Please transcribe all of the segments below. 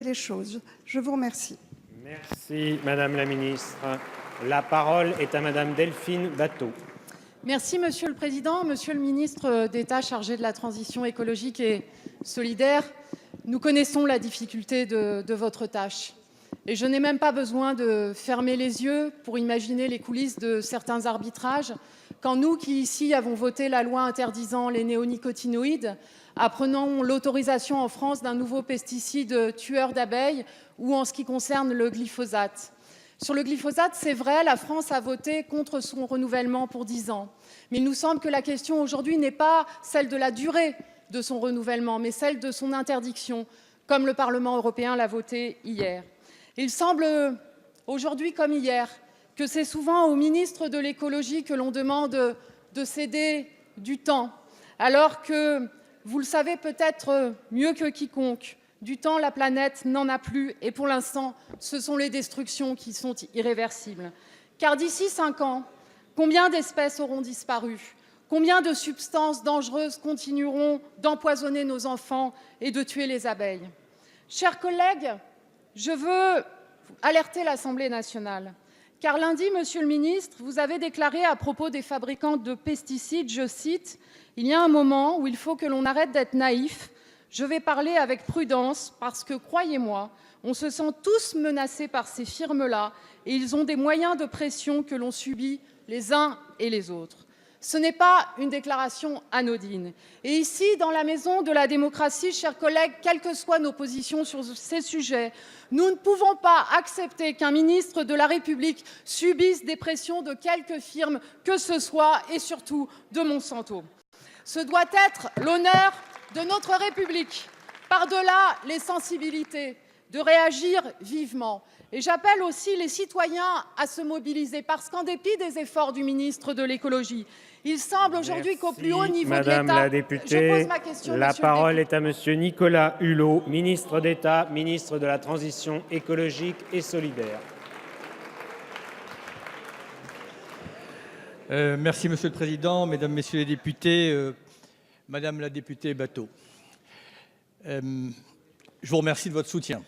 les choses. Je vous remercie. Merci, Madame la Ministre. La parole est à Madame Delphine Batho. Merci, Monsieur le Président. Monsieur le ministre d'État chargé de la transition écologique et solidaire, nous connaissons la difficulté de votre tâche. Et je n'ai même pas besoin de fermer les yeux pour imaginer les coulisses de certains arbitrages, quand nous qui, ici, avons voté la loi interdisant les néonicotinoïdes, apprenons l'autorisation en France d'un nouveau pesticide tueur d'abeilles ou en ce qui concerne le glyphosate. Sur le glyphosate, c'est vrai, la France a voté contre son renouvellement pour 10 ans. Mais il nous semble que la question aujourd'hui n'est pas celle de la durée de son renouvellement, mais celle de son interdiction, comme le Parlement européen l'a voté hier. Il semble aujourd'hui comme hier que c'est souvent au ministre de l'écologie que l'on demande de céder du temps, alors que, vous le savez peut-être mieux que quiconque, du temps, la planète n'en a plus et pour l'instant, ce sont les destructions qui sont irréversibles. Car d'ici 5 ans, combien d'espèces auront disparu? Combien de substances dangereuses continueront d'empoisonner nos enfants et de tuer les abeilles? Chers collègues, je veux alerter l'Assemblée nationale. Car lundi, Monsieur le ministre, vous avez déclaré à propos des fabricants de pesticides, je cite, « Il y a un moment où il faut que l'on arrête d'être naïf. Je vais parler avec prudence parce que, croyez-moi, on se sent tous menacés par ces firmes-là et ils ont des moyens de pression que l'on subit les uns et les autres. » Ce n'est pas une déclaration anodine. Et ici, dans la maison de la démocratie, chers collègues, quelles que soient nos positions sur ces sujets, nous ne pouvons pas accepter qu'un ministre de la République subisse des pressions de quelque firme que ce soit et surtout de Monsanto. Ce doit être l'honneur de notre République, par-delà les sensibilités, de réagir vivement. Et j'appelle aussi les citoyens à se mobiliser parce qu'en dépit des efforts du ministre de l'écologie, il semble aujourd'hui qu'au plus haut niveau Madame de l'État, la députée, je pose ma question, la monsieur parole est à Monsieur Nicolas Hulot, ministre d'État, ministre de la Transition écologique et solidaire. Merci Monsieur le Président, Mesdames, Messieurs les députés, Madame la députée Batho. Je vous remercie de votre soutien.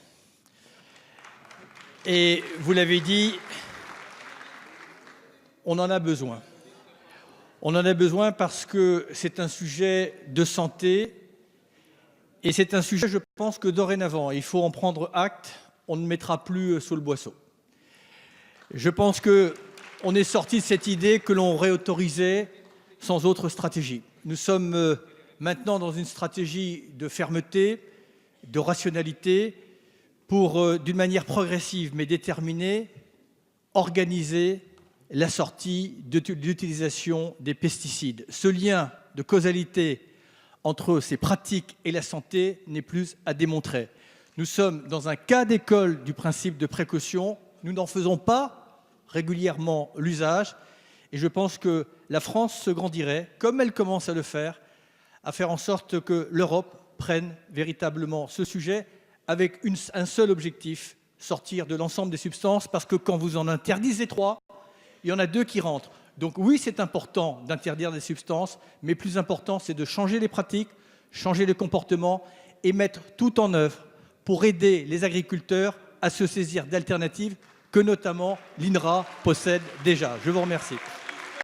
Et vous l'avez dit, on en a besoin. On en a besoin parce que c'est un sujet de santé et c'est un sujet, je pense, que dorénavant, il faut en prendre acte, on ne mettra plus sous le boisseau. Je pense qu'on est sorti de cette idée que l'on réautorisait sans autre stratégie. Nous sommes maintenant dans une stratégie de fermeté, de rationalité, pour, d'une manière progressive mais déterminée, organiser la sortie de l'utilisation des pesticides. Ce lien de causalité entre ces pratiques et la santé n'est plus à démontrer. Nous sommes dans un cas d'école du principe de précaution. Nous n'en faisons pas régulièrement l'usage. Et je pense que la France se grandirait, comme elle commence à le faire, à faire en sorte que l'Europe prenne véritablement ce sujet avec un seul objectif, sortir de l'ensemble des substances, parce que quand vous en interdisez 3, il y en a 2 qui rentrent. Donc oui, c'est important d'interdire des substances, mais plus important, c'est de changer les pratiques, changer les comportements et mettre tout en œuvre pour aider les agriculteurs à se saisir d'alternatives que notamment l'INRA possède déjà. Je vous remercie.